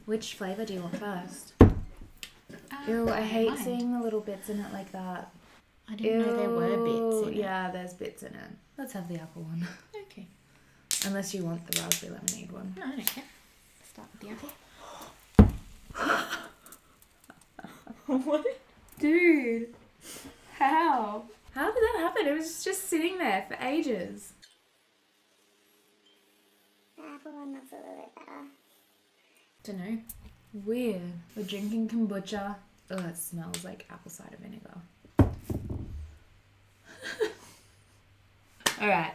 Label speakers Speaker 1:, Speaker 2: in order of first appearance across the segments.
Speaker 1: Which flavour do you want first?
Speaker 2: Ew,
Speaker 1: I hate
Speaker 2: mind.
Speaker 1: seeing the little bits in it like that.
Speaker 2: I didn't know there were bits in it.
Speaker 1: Yeah, there's bits in it. Let's have the apple one.
Speaker 2: Okay.
Speaker 1: Unless you want the raspberry lemonade one.
Speaker 2: No, I don't care. Start with the apple. What?
Speaker 1: Dude, how? How did that happen? It was just sitting there for ages.
Speaker 3: The apple one looks a little bit better.
Speaker 1: Dunno. Weird. We're drinking kombucha. Oh, it smells like apple cider vinegar. Alright.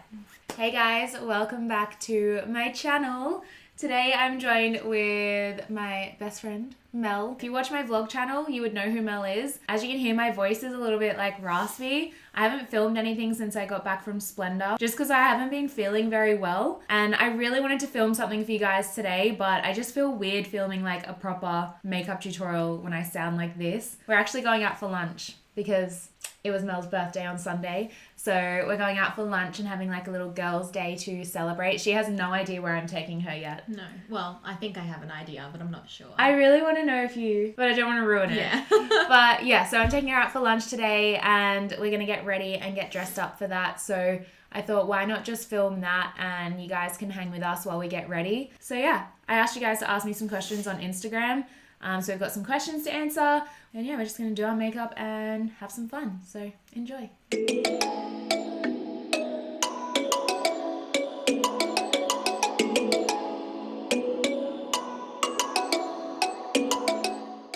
Speaker 1: Hey guys, welcome back to my channel. Today I'm joined with my best friend, Mel. If you watch my vlog channel, you would know who Mel is. As you can hear, my voice is a little bit like raspy. I haven't filmed anything since I got back from Splendor, just because I haven't been feeling very well. And I really wanted to film something for you guys today, but I just feel weird filming like a proper makeup tutorial when I sound like this. We're actually going out for lunch because it was Mel's birthday on Sunday. So we're going out for lunch and having like a little girls' day to celebrate. She has no idea where I'm taking her yet.
Speaker 2: No. Well, I think I have an idea, but I'm not sure.
Speaker 1: I really want to know if you, but I don't want to ruin it.
Speaker 2: Yeah.
Speaker 1: But yeah, so I'm taking her out for lunch today and we're going to get ready and get dressed up for that. So I thought, why not just film that and you guys can hang with us while we get ready. So yeah, I asked you guys to ask me some questions on Instagram. So we've got some questions to answer. And yeah, we're just going to do our makeup and have some fun. So enjoy.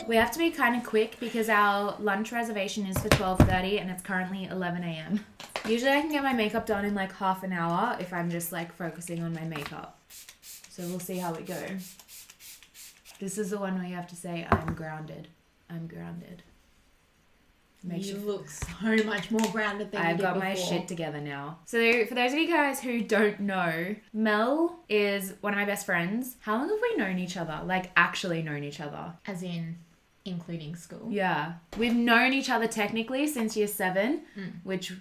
Speaker 1: We have to be kind of quick because our lunch reservation is for 12:30 and it's currently 11 a.m. Usually I can get my makeup done in like half an hour if I'm just like focusing on my makeup. So we'll see how it goes. This is the one where you have to say, I'm grounded. I'm grounded.
Speaker 2: You look so much more grounded than you
Speaker 1: I've
Speaker 2: did
Speaker 1: got
Speaker 2: before.
Speaker 1: my shit together now. So for those of you guys who don't know, Mel is one of my best friends. How long have we known each other? Like actually known each other?
Speaker 2: As in, including school.
Speaker 1: Yeah. We've known each other technically since year 7, which...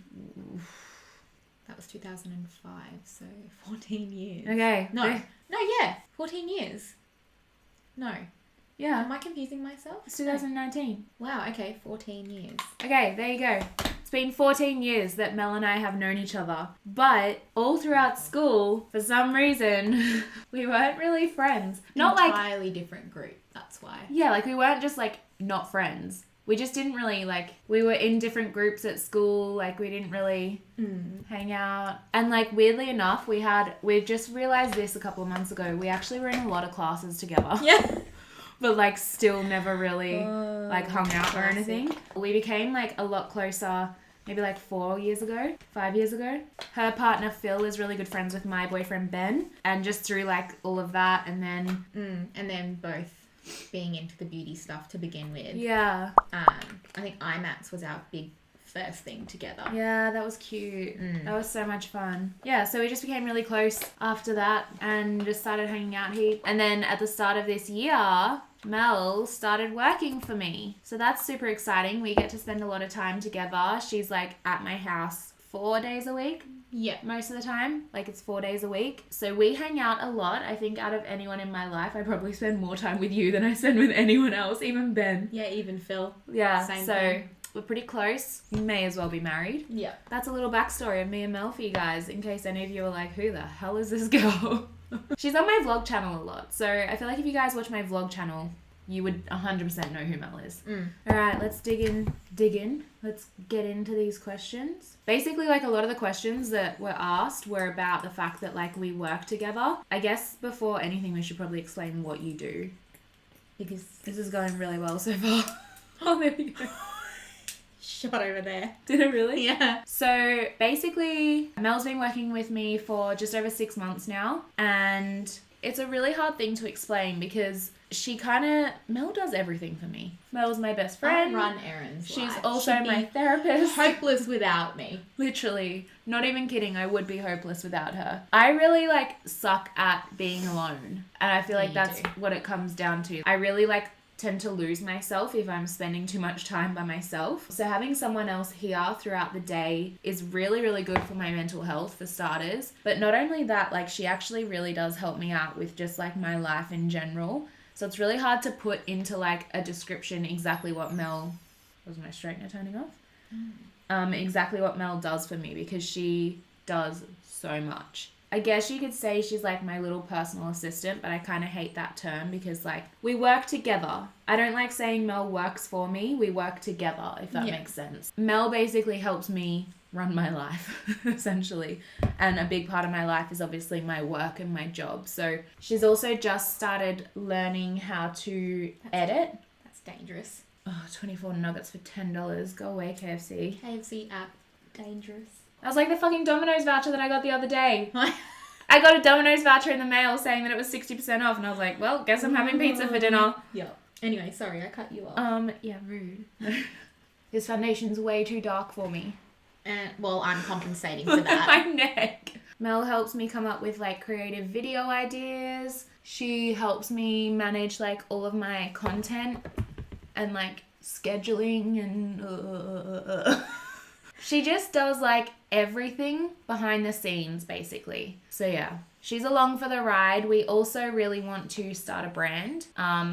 Speaker 2: That was 2005, so 14 years.
Speaker 1: Okay.
Speaker 2: No, 14 years. No.
Speaker 1: Yeah.
Speaker 2: Am I confusing myself?
Speaker 1: It's 2019.
Speaker 2: Wow, okay, 14 years.
Speaker 1: Okay, there you go. It's been 14 years that Mel and I have known each other. But all throughout school, for some reason, we weren't really friends. Not like...
Speaker 2: Entirely different group, that's why.
Speaker 1: Yeah, like we weren't just like not friends. We just didn't really like... We were in different groups at school. Like we didn't really hang out. And like weirdly enough, we've just realized this a couple of months ago. We actually were in a lot of classes together.
Speaker 2: Yeah.
Speaker 1: But like still never really like hung out or anything. We became like a lot closer maybe like 5 years ago. Her partner Phil is really good friends with my boyfriend Ben, and just through like all of that and then
Speaker 2: both being into the beauty stuff to begin with.
Speaker 1: yeah.
Speaker 2: I think IMATS was our big first thing together.
Speaker 1: Yeah, that was cute. That was so much fun. Yeah, so we just became really close after that and just started hanging out heaps. And then at the start of this year, Mel started working for me. So that's super exciting. We get to spend a lot of time together. She's like at my house 4 days a week.
Speaker 2: Yeah.
Speaker 1: Most of the time. Like it's 4 days a week. So we hang out a lot. I think out of anyone in my life, I probably spend more time with you than I spend with anyone else, even Ben.
Speaker 2: Yeah, even Phil.
Speaker 1: Yeah,
Speaker 2: Same
Speaker 1: so
Speaker 2: thing.
Speaker 1: we're pretty close. You may as well be married.
Speaker 2: Yeah.
Speaker 1: That's a little backstory of me and Mel for you guys, in case any of you are like, who the hell is this girl? She's on my vlog channel a lot. So I feel like if you guys watch my vlog channel, you would 100% know who Mel is. All right, let's dig in. Let's get into these questions. Basically, like a lot of the questions that were asked were about the fact that like we work together. I guess before anything, we should probably explain what you do, because this is going really well so far. Oh, there we go.
Speaker 2: Shot over there.
Speaker 1: Did it really?
Speaker 2: Yeah.
Speaker 1: So basically, Mel's been working with me for just over 6 months now, and it's a really hard thing to explain because Mel does everything for me. Mel's my best friend.
Speaker 2: I run errands.
Speaker 1: She's
Speaker 2: like.
Speaker 1: also
Speaker 2: She'd
Speaker 1: my
Speaker 2: be
Speaker 1: therapist.
Speaker 2: hopeless without me.
Speaker 1: Literally. Not even kidding. I would be hopeless without her. I really like suck at being alone. And I feel like
Speaker 2: Yeah, you
Speaker 1: that's
Speaker 2: do.
Speaker 1: what it comes down to. I really like tend to lose myself if I'm spending too much time by myself. So having someone else here throughout the day is really, really good for my mental health, for starters. But not only that, like she actually really does help me out with just like my life in general. So it's really hard to put into like a description exactly what Mel, was my straightener turning off? Exactly what Mel does for me, because she does so much. I guess you could say she's like my little personal assistant, but I kind of hate that term because like we work together. I don't like saying Mel works for me. We work together, if that makes sense. Mel basically helps me run my life, essentially. And a big part of my life is obviously my work and my job. So she's also just started learning how to edit.
Speaker 2: That's dangerous.
Speaker 1: Oh, 24 nuggets for $10. Go away, KFC.
Speaker 2: KFC app, dangerous.
Speaker 1: I was like the fucking Domino's voucher that I got the other day. I got a Domino's voucher in the mail saying that it was 60% off, and I was like, well, guess I'm having pizza for dinner.
Speaker 2: Yeah. Anyway, sorry, I cut you off.
Speaker 1: Yeah, rude. This foundation's way too dark for me.
Speaker 2: And well, I'm compensating for that.
Speaker 1: My neck. Mel helps me come up with like creative video ideas. She helps me manage like all of my content and like scheduling and She just does like everything behind the scenes basically. So yeah, she's along for the ride. We also really want to start a brand.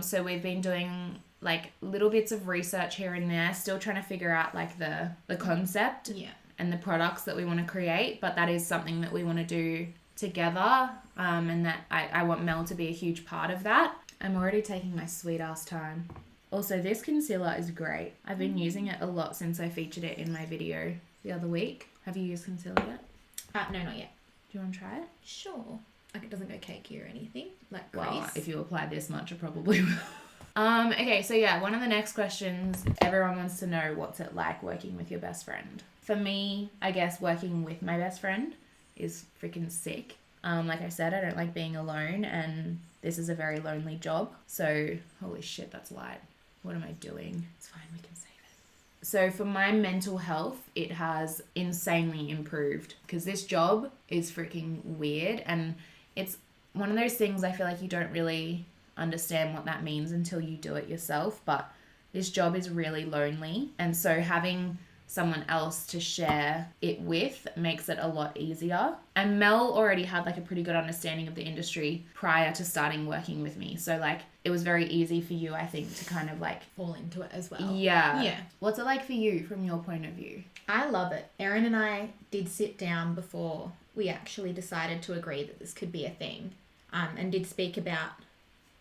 Speaker 1: So we've been doing like little bits of research here and there, still trying to figure out like the concept and the products that we want to create, but that is something that we want to do together, and that I want Mel to be a huge part of that. I'm already taking my sweet ass time. Also, this concealer is great. I've been using it a lot since I featured it in my video the other week. Have you used concealer yet?
Speaker 2: No, not yet.
Speaker 1: Do you want to try it?
Speaker 2: Sure. Like it doesn't go cakey or anything. Like
Speaker 1: Well,
Speaker 2: crease.
Speaker 1: if you apply this much, it probably will. Okay, so yeah, one of the next questions, everyone wants to know what's it like working with your best friend. For me, I guess working with my best friend is freaking sick. Like I said, I don't like being alone, and this is a very lonely job. So, holy shit, that's light. What am I doing? It's fine, we can save it. So for my mental health, it has insanely improved because this job is freaking weird, and it's one of those things I feel like you don't really understand what that means until you do it yourself. But this job is really lonely, and so having someone else to share it with makes it a lot easier. And Mel already had like a pretty good understanding of the industry prior to starting working with me. So like it was very easy for you, I think, to kind of like
Speaker 2: fall into it as well.
Speaker 1: Yeah. What's it like for you from your point of view?
Speaker 2: I love it. Erin and I did sit down before we actually decided to agree that this could be a thing, and did speak about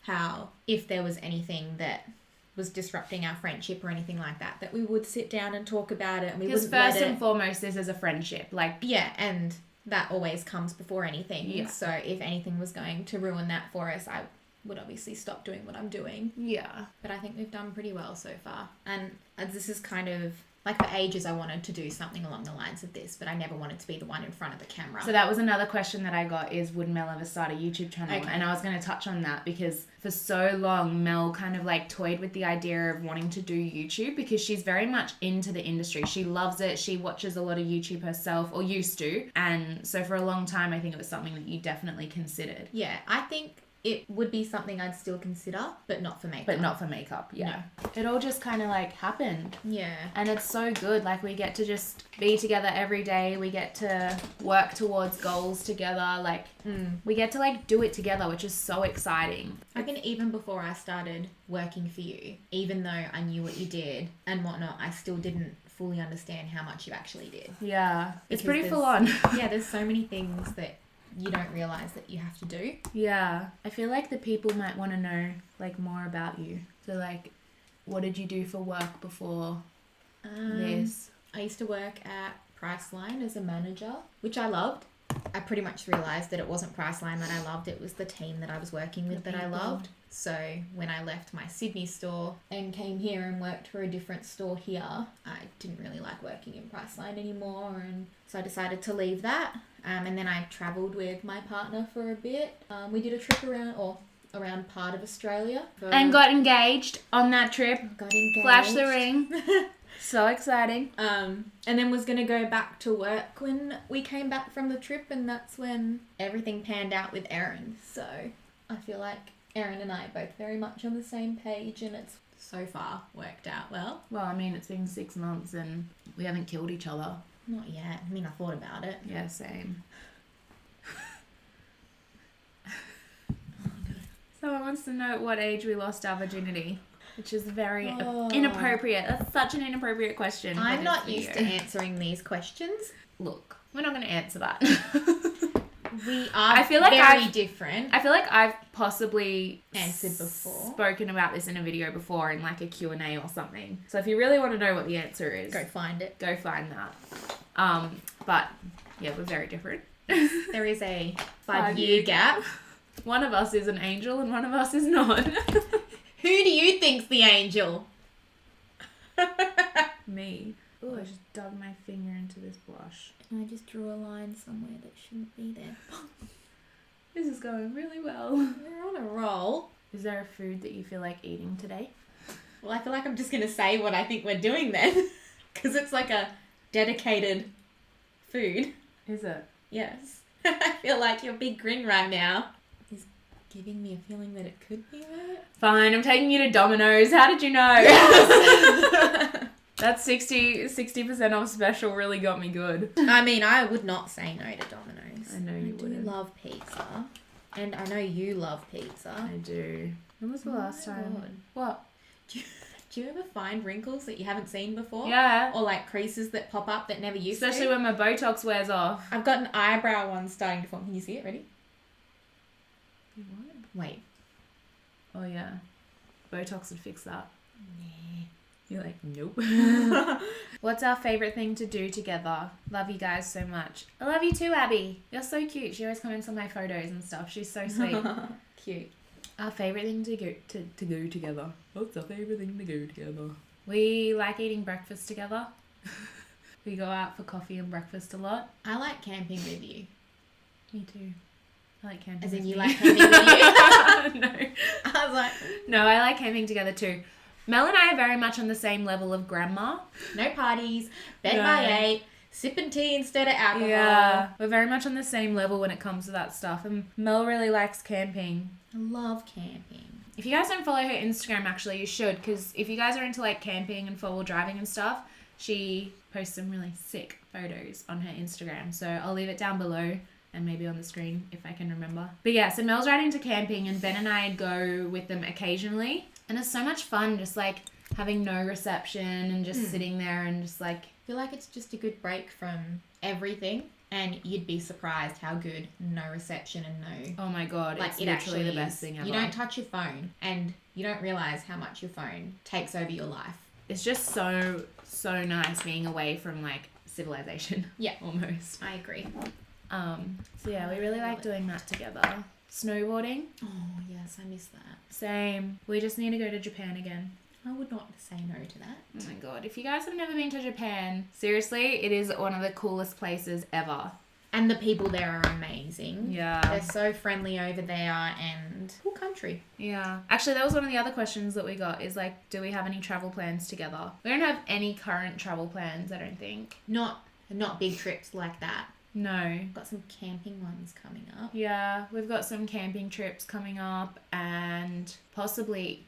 Speaker 2: how if there was anything that was disrupting our friendship or anything like that, that we would sit down and talk about it. And we
Speaker 1: because
Speaker 2: wouldn't
Speaker 1: first and foremost, this is a friendship. Like
Speaker 2: and that always comes before anything.
Speaker 1: Yeah.
Speaker 2: So if anything was going to ruin that for us, I would obviously stop doing what I'm doing.
Speaker 1: Yeah.
Speaker 2: But I think we've done pretty well so far. And this is kind of like for ages I wanted to do something along the lines of this, but I never wanted to be the one in front of the camera.
Speaker 1: So that was another question that I got is, would Mel ever start a YouTube channel?
Speaker 2: Okay.
Speaker 1: And I was going to touch on that because for so long, Mel kind of like toyed with the idea of wanting to do YouTube because she's very much into the industry. She loves it. She watches a lot of YouTube herself, or used to. And so for a long time, I think it was something that you definitely considered.
Speaker 2: Yeah, I think it would be something I'd still consider, but not for makeup.
Speaker 1: But not for makeup, yeah. No. It all just kind of like happened.
Speaker 2: Yeah.
Speaker 1: And it's so good. Like we get to just be together every day. We get to work towards goals together. Like we get to like do it together, which is so exciting.
Speaker 2: I think even before I started working for you, even though I knew what you did and whatnot, I still didn't fully understand how much you actually did.
Speaker 1: Yeah. It's
Speaker 2: Because
Speaker 1: pretty full on.
Speaker 2: Yeah, there's so many things that you don't realize that you have to do.
Speaker 1: Yeah. I feel like the people might want to know like more about you. So like, what did you do for work before this?
Speaker 2: I used to work at Priceline as a manager, which I loved. I pretty much realized that it wasn't Priceline that I loved, it was the team that I was working with that I loved. So when I left my Sydney store and came here and worked for a different store here, I didn't really like working in Priceline anymore, and so I decided to leave that. And then I travelled with my partner for a bit. We did a trip around part of Australia.
Speaker 1: And got engaged on that trip.
Speaker 2: Got engaged.
Speaker 1: Flash the ring. So exciting.
Speaker 2: And then was going to go back to work when we came back from the trip, and that's when everything panned out with Erin. So I feel like Erin and I are both very much on the same page, and it's so far worked out well.
Speaker 1: Well, I mean, it's been 6 months and we haven't killed each other.
Speaker 2: Not yet. I mean, I thought about it.
Speaker 1: Yeah, same. It's Someone wants to know at what age we lost our virginity, which is very inappropriate. That's such an inappropriate question. for
Speaker 2: I'm
Speaker 1: this
Speaker 2: not
Speaker 1: video.
Speaker 2: used to answering these questions.
Speaker 1: Look, we're not going to answer that.
Speaker 2: We are
Speaker 1: I feel like
Speaker 2: very different.
Speaker 1: I feel like I've possibly
Speaker 2: Answered before.
Speaker 1: spoken about this in a video before in like a Q&A or something. So if you really want to know what the answer is,
Speaker 2: Go find it.
Speaker 1: go find that. But yeah, we're very different.
Speaker 2: There is a 5-year gap.
Speaker 1: One of us is an angel and one of us is not.
Speaker 2: Who do you think's the angel?
Speaker 1: Me. Oh, I just dug my finger into this blush.
Speaker 2: I just drew a line somewhere that shouldn't be there.
Speaker 1: This is going really well.
Speaker 2: We're on a roll.
Speaker 1: Is there a food that you feel like eating today?
Speaker 2: Well, I feel like I'm just going to say what I think we're doing then. Because it's like a dedicated food.
Speaker 1: Is it?
Speaker 2: Yes. I feel like your big grin right now is giving me a feeling that it could be that.
Speaker 1: Fine, I'm taking you to Domino's. How did you know? That 60% off special really got me good.
Speaker 2: I mean, I would not say no to Domino's.
Speaker 1: I know you
Speaker 2: do
Speaker 1: wouldn't.
Speaker 2: love pizza. And I know you love pizza.
Speaker 1: I do. When was the last time?
Speaker 2: God.
Speaker 1: What?
Speaker 2: Do you ever find wrinkles that you haven't seen before?
Speaker 1: Yeah.
Speaker 2: Or like creases that pop up that never used
Speaker 1: Especially
Speaker 2: to?
Speaker 1: when my Botox wears off.
Speaker 2: I've got an eyebrow one starting to form. Can you see it? Ready? Wait.
Speaker 1: Oh yeah. Botox would fix that. You're like, nope. What's our favourite thing to do together? Love you guys so much. I love you too, Abby. You're so cute. She always comments on my photos and stuff. She's so sweet.
Speaker 2: Cute.
Speaker 1: Our favourite thing to go together. What's our favourite thing to go together? We like eating breakfast together. We go out for coffee and breakfast a lot.
Speaker 2: I like camping with you.
Speaker 1: Me too. I like camping.
Speaker 2: As in
Speaker 1: with
Speaker 2: you
Speaker 1: you.
Speaker 2: like camping with you?
Speaker 1: No.
Speaker 2: I was like,
Speaker 1: No, I like camping together too. Mel and I are very much on the same level of grandma.
Speaker 2: no parties, bed
Speaker 1: No.
Speaker 2: by 8, sipping tea instead of alcohol.
Speaker 1: Yeah, we're very much on the same level when it comes to that stuff. And Mel really likes camping.
Speaker 2: I love camping.
Speaker 1: If you guys don't follow her Instagram, actually, you should. Because if you guys are into like camping and 4-wheel driving and stuff, she posts some really sick photos on her Instagram. So I'll leave it down below and maybe on the screen if I can remember. But yeah, so Mel's riding to camping and Ben and I go with them occasionally. And it's so much fun just like having no reception and just sitting there and just like...
Speaker 2: I feel like it's just a good break from everything. And you'd be surprised how good no reception and no...
Speaker 1: Oh my God,
Speaker 2: Like
Speaker 1: it's
Speaker 2: it
Speaker 1: literally
Speaker 2: actually
Speaker 1: the best
Speaker 2: is.
Speaker 1: thing ever.
Speaker 2: You don't touch your phone and you don't realise how much your phone takes over your life.
Speaker 1: It's just so nice being away from like civilization.
Speaker 2: Yeah.
Speaker 1: Almost.
Speaker 2: I agree.
Speaker 1: So yeah, we really like doing that together. Snowboarding,
Speaker 2: Oh, yes, I miss that.
Speaker 1: same. We just need to go to Japan again.
Speaker 2: I would not say no to that.
Speaker 1: Oh my God, if you guys have never been to Japan, seriously, it is one of the coolest places ever.
Speaker 2: And the people there are amazing.
Speaker 1: Yeah.
Speaker 2: They're so friendly over there and cool country.
Speaker 1: Yeah. Actually, that was one of the other questions that we got is like, do we have any travel plans together? We don't have any current travel plans, I don't think.
Speaker 2: Not big trips like that.
Speaker 1: No.
Speaker 2: Got some camping ones coming up.
Speaker 1: Yeah, we've got some camping trips coming up and possibly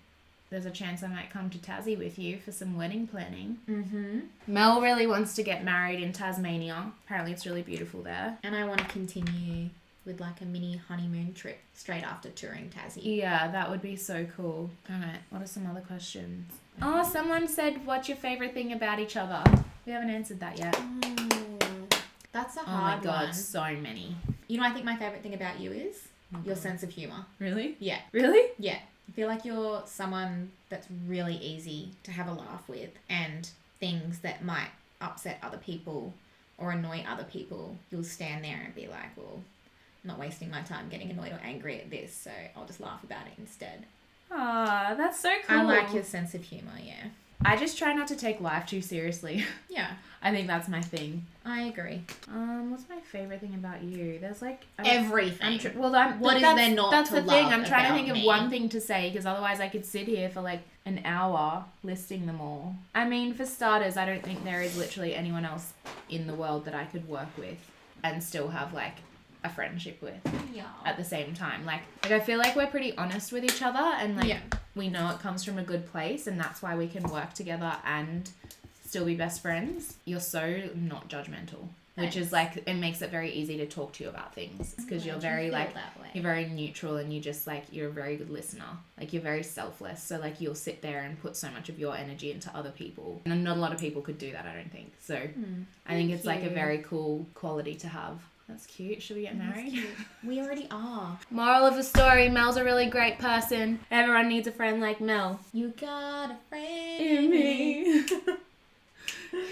Speaker 1: there's a chance I might come to Tassie with you for some wedding planning.
Speaker 2: Mm-hmm.
Speaker 1: Mel really wants to get married in Tasmania. Apparently it's really beautiful there.
Speaker 2: And I want to continue with like a mini honeymoon trip straight after touring Tassie.
Speaker 1: Yeah, that would be so cool. Alright, what are some other questions? Oh, someone said, what's your favourite thing about each other? We haven't answered that yet.
Speaker 2: That's a
Speaker 1: Oh my
Speaker 2: hard
Speaker 1: God,
Speaker 2: one.
Speaker 1: so many.
Speaker 2: You know, I think my favourite thing about you is your sense of humour.
Speaker 1: Really?
Speaker 2: Yeah.
Speaker 1: Really?
Speaker 2: Yeah. I feel like you're someone that's really easy to have a laugh with, and things that might upset other people or annoy other people, you'll stand there and be like, well, I'm not wasting my time getting annoyed or angry at this, so I'll just laugh about it instead.
Speaker 1: Ah, that's so cool.
Speaker 2: I like your sense of humour, yeah.
Speaker 1: I just try not to take life too seriously.
Speaker 2: Yeah,
Speaker 1: I think that's my thing.
Speaker 2: I agree.
Speaker 1: What's my favorite thing about you? There's like
Speaker 2: Everything.
Speaker 1: What
Speaker 2: is there not
Speaker 1: That's
Speaker 2: to
Speaker 1: the thing.
Speaker 2: love
Speaker 1: I'm trying to
Speaker 2: about
Speaker 1: think of
Speaker 2: me?
Speaker 1: one thing to say because otherwise I could sit here for like an hour listing them all. I mean, for starters, I don't think there is literally anyone else in the world that I could work with and still have like a friendship with
Speaker 2: Yeah.
Speaker 1: at the same time. Like I feel like we're pretty honest with each other and like
Speaker 2: Yeah.
Speaker 1: we know it comes from a good place and that's why we can work together and still be best friends. You're so not judgmental. which is like, it makes it very easy to talk to you about things because you're very like, you're very neutral and you just like, you're a very good listener. Like you're very selfless. So like you'll sit there and put so much of your energy into other people. And not a lot of people could do that, I don't think. So I think it's like a very cool quality to have. That's cute. Should we get married?
Speaker 2: We already are.
Speaker 1: Moral of the story, Mel's a really great person. Everyone needs a friend like Mel.
Speaker 2: You got a friend
Speaker 1: In me.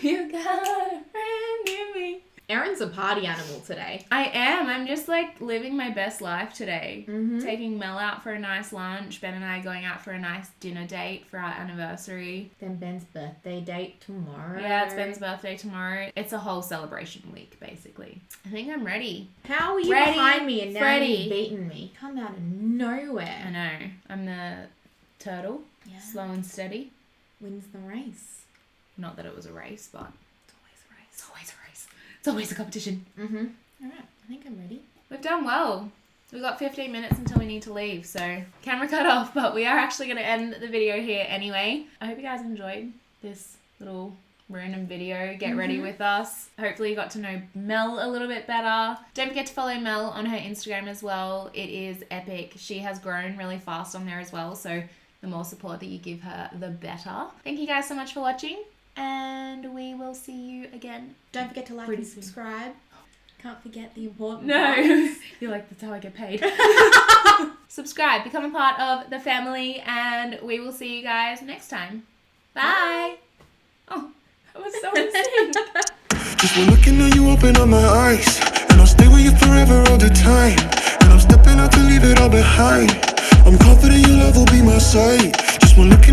Speaker 1: You got a friend in me.
Speaker 2: Erin's a party animal today.
Speaker 1: I am. I'm just like living my best life today.
Speaker 2: Mm-hmm.
Speaker 1: Taking Mel out for a nice lunch. Ben and I going out for a nice dinner date for our anniversary.
Speaker 2: Then Ben's birthday date tomorrow.
Speaker 1: Yeah, it's Ben's birthday tomorrow. It's a whole celebration week, basically. I think I'm ready.
Speaker 2: How are you
Speaker 1: Ready,
Speaker 2: behind me and now
Speaker 1: Freddy.
Speaker 2: you've beaten me? Come out of nowhere.
Speaker 1: I know. I'm the turtle.
Speaker 2: Yeah.
Speaker 1: Slow and steady.
Speaker 2: Wins the race.
Speaker 1: Not that it was a race, but
Speaker 2: It's always a race.
Speaker 1: it's always a race. It's always a competition.
Speaker 2: Mm-hmm. All right. I think I'm ready.
Speaker 1: We've done well. We've got 15 minutes until we need to leave, so camera cut off, but we are actually going to end the video here anyway. I hope you guys enjoyed this little random video. Get ready with us. Hopefully you got to know Mel a little bit better. Don't forget to follow Mel on her Instagram as well. It is epic. She has grown really fast on there as well, so the more support that you give her, the better. Thank you guys so much for watching, and we will see you again.
Speaker 2: Don't forget to like
Speaker 1: Pretty
Speaker 2: and
Speaker 1: soon.
Speaker 2: subscribe. Can't forget the important
Speaker 1: No.
Speaker 2: parts.
Speaker 1: You're like, that's how I get paid. Subscribe, become a part of the family, and we will see you guys next time. Bye. Oh, that was so insane.
Speaker 4: Just when looking at you, open up my eyes, and I'll stay with you forever all the time. And I'm stepping out to leave it all behind. I'm confident your love will be my sight. Just when looking